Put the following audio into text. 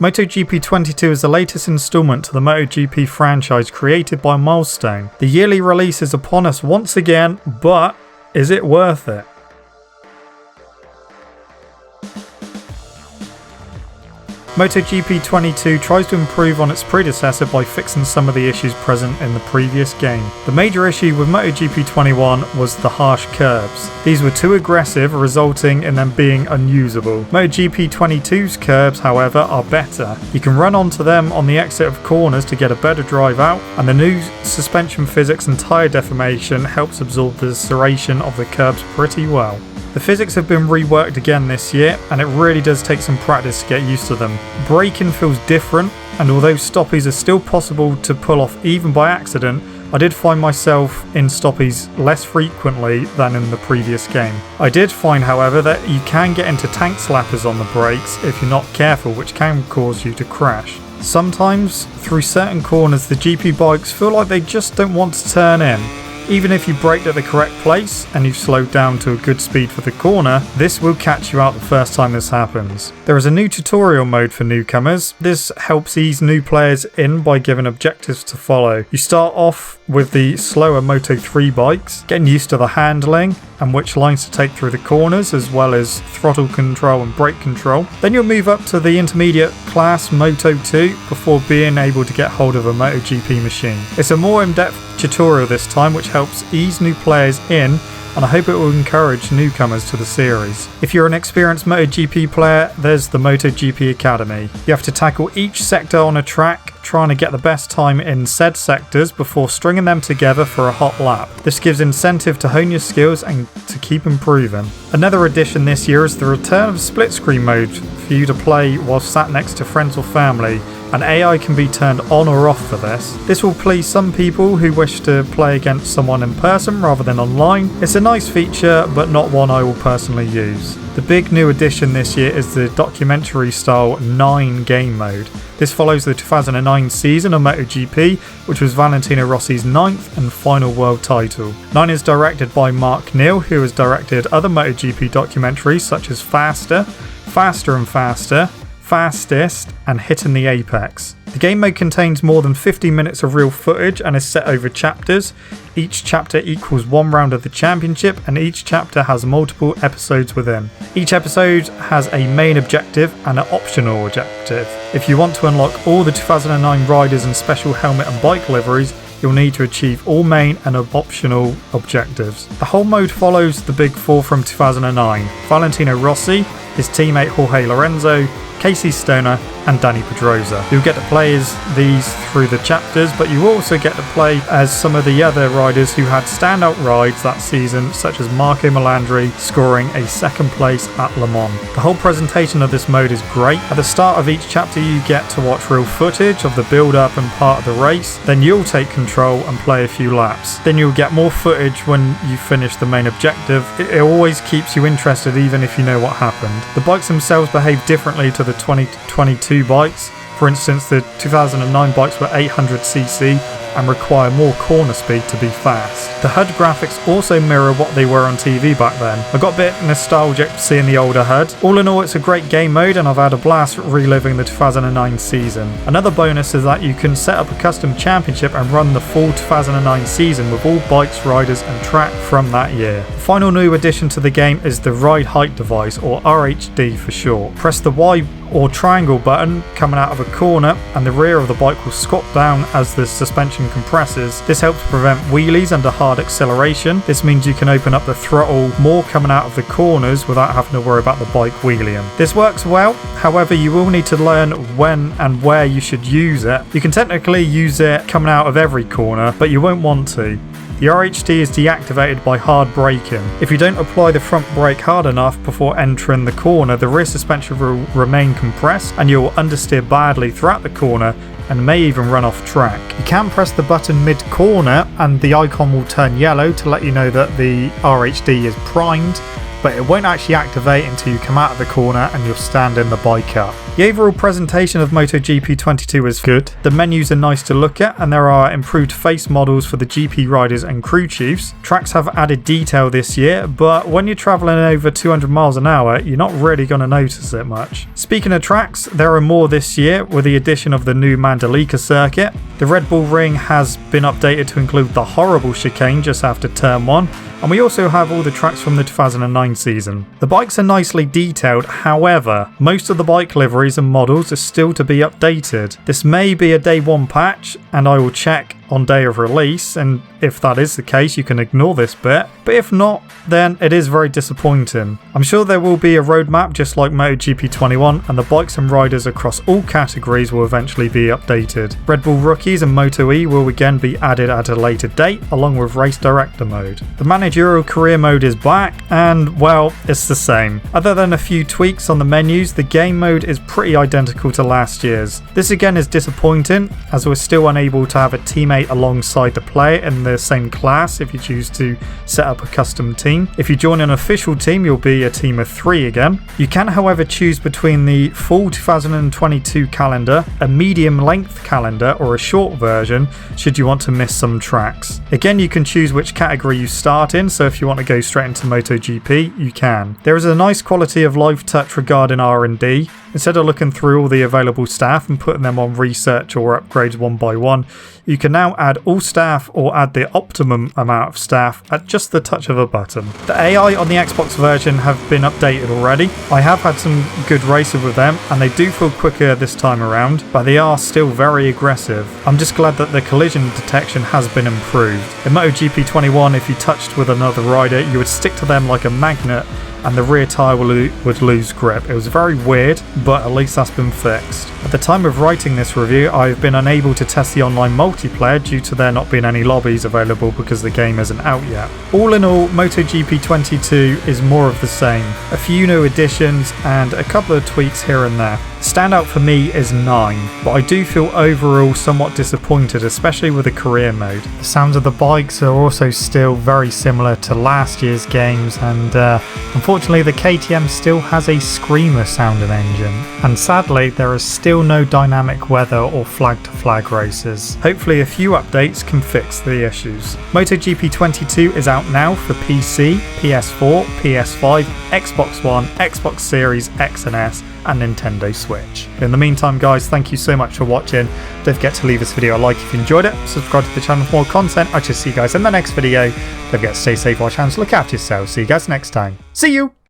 MotoGP 22 is the latest installment to the MotoGP franchise created by Milestone. The yearly release is upon us once again, but is it worth it? MotoGP 22 tries to improve on its predecessor by fixing some of the issues present in the previous game. The major issue with MotoGP 21 was the harsh curbs. These were too aggressive, resulting in them being unusable. MotoGP 22's curbs, however, are better. You can run onto them on the exit of corners to get a better drive out, and the new suspension physics and tyre deformation helps absorb the serration of the curbs pretty well. The physics have been reworked again this year, and it really does take some practice to get used to them. Braking feels different, and although stoppies are still possible to pull off even by accident, I did find myself in stoppies less frequently than in the previous game. I did find, however, that you can get into tank slappers on the brakes if you're not careful, which can cause you to crash. Sometimes, through certain corners, the GP bikes feel like they just don't want to turn in. Even if you braked at the correct place and you've slowed down to a good speed for the corner, this will catch you out the first time this happens. There is a new tutorial mode for newcomers. This helps ease new players in by giving objectives to follow. You start off with the slower Moto3 bikes, getting used to the handling and which lines to take through the corners, as well as throttle control and brake control. Then you'll move up to the intermediate class Moto2 before being able to get hold of a MotoGP machine. It's a more in-depth tutorial this time, which helps ease new players in, and I hope it will encourage newcomers to the series. If you're an experienced MotoGP player, there's the MotoGP Academy. You have to tackle each sector on a track, trying to get the best time in said sectors before stringing them together for a hot lap. This gives incentive to hone your skills and to keep improving. Another addition this year is the return of split screen mode for you to play while sat next to friends or family, and AI can be turned on or off for this. This will please some people who wish to play against someone in person rather than online. It's a nice feature, but not one I will personally use. The big new addition this year is the documentary style 9 game mode. This follows the 2009 season of MotoGP, which was Valentino Rossi's 9th and final world title. 9 is directed by Mark Neal, who has directed other MotoGP documentaries such as Faster, Faster and Faster, Fastest, and Hitting the Apex. The game mode contains more than 50 minutes of real footage and is set over chapters. Each chapter equals one round of the championship, and each chapter has multiple episodes within. Each episode has a main objective and an optional objective. If you want to unlock all the 2009 riders and special helmet and bike liveries, you'll need to achieve all main and optional objectives. The whole mode follows the big four from 2009: Valentino Rossi, his teammate Jorge Lorenzo, Casey Stoner and Dani Pedrosa. You'll get to play as these through the chapters, but you also get to play as some of the other riders who had standout rides that season, such as Marco Melandri scoring a second place at Le Mans. The whole presentation of this mode is great. At the start of each chapter you get to watch real footage of the build-up and part of the race, then you'll take control and play a few laps. Then you'll get more footage when you finish the main objective. It always keeps you interested even if you know what happened. The bikes themselves behave differently to the 2022 bikes. For instance, the 2009 bikes were 800cc and require more corner speed to be fast. The HUD graphics also mirror what they were on TV back then. I got a bit nostalgic seeing the older HUD. All in all, it's a great game mode and I've had a blast reliving the 2009 season. Another bonus is that you can set up a custom championship and run the full 2009 season with all bikes, riders and track from that year. The final new addition to the game is the Ride Height device, or RHD for short. Press the Y or triangle button coming out of a corner and the rear of the bike will squat down as the suspension compresses. This helps prevent wheelies under hard acceleration. This means you can open up the throttle more coming out of the corners without having to worry about the bike wheeling. This works well, however you will need to learn when and where you should use it. You can technically use it coming out of every corner, but you won't want to. The RHD is deactivated by hard braking. If you don't apply the front brake hard enough before entering the corner, the rear suspension will remain compressed and you'll understeer badly throughout the corner and may even run off track. You can press the button mid-corner and the icon will turn yellow to let you know that the RHD is primed. but it won't actually activate until you come out of the corner and you'll stand in the bike up. The overall presentation of MotoGP 22 is good. The menus are nice to look at, and there are improved face models for the GP riders and crew chiefs. Tracks have added detail this year, but when you're travelling over 200 miles an hour, you're not really going to notice it much. Speaking of tracks, there are more this year with the addition of the new Mandalika circuit. The Red Bull Ring has been updated to include the horrible chicane just after turn 1, and we also have all the tracks from the 2009 season. The bikes are nicely detailed, however, most of the bike liveries and models are still to be updated. This may be a day 1 patch, and I will check on day of release, and if that is the case you can ignore this bit, but if not, then it is very disappointing. I'm sure there will be a roadmap just like MotoGP 21, and the bikes and riders across all categories will eventually be updated. Red Bull Rookies and Moto E will again be added at a later date, along with Race Director mode. The Managerial Career mode is back, and well, it's the same. Other than a few tweaks on the menus, the game mode is pretty identical to last year's. This again is disappointing, as we're still unable to have a teammate alongside the player in the same class if you choose to set up a custom team. If you join an official team, you'll be a team of 3 again. You can, however, choose between the full 2022 calendar, a medium length calendar, or a short version should you want to miss some tracks. Again, you can choose which category you start in, so if you want to go straight into MotoGP, you can. There is a nice quality of live touch regarding R&D. Instead of looking through all the available staff and putting them on research or upgrades one by one, you can now add all staff or add the optimum amount of staff at just the touch of a button. The AI on the Xbox version have been updated already. I have had some good racing with them and they do feel quicker this time around, but they are still very aggressive. I'm just glad that the collision detection has been improved. In MotoGP 21, if you touched with another rider, you would stick to them like a magnet and the rear tyre would lose grip. It was very weird, but at least that's been fixed. At the time of writing this review, I've been unable to test the online multiplayer due to there not being any lobbies available because the game isn't out yet. All in all, MotoGP 22 is more of the same. A few new additions and a couple of tweaks here and there. Standout for me is 9, but I do feel overall somewhat disappointed, especially with the career mode. The sounds of the bikes are also still very similar to last year's games, and unfortunately the KTM still has a screamer sounding engine. And sadly, there is still no dynamic weather or flag-to-flag races. Hopefully a few updates can fix the issues. MotoGP 22 is out now for PC, PS4, PS5, Xbox One, Xbox Series X and S, and Nintendo Switch. In the meantime guys, thank you so much for watching. Don't forget to leave this video a like if you enjoyed it, subscribe to the channel for more content. I shall see you guys in the next video. Don't forget to stay safe, watch hands, look after yourselves. See you guys next time. See you!